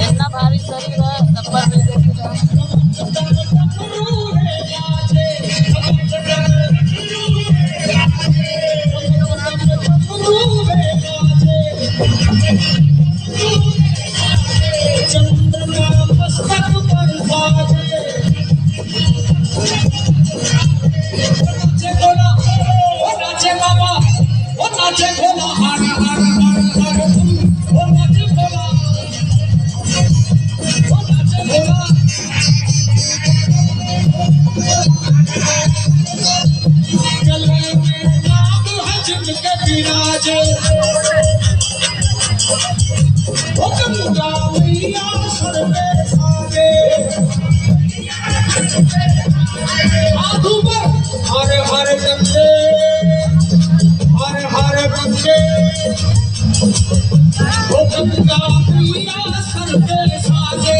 इतना भारी शरीर है तब्बर भी देखिएगा। हरे हरे बंदे, हरे हरे बंदे, वो गंगा मैया सर पे साजे।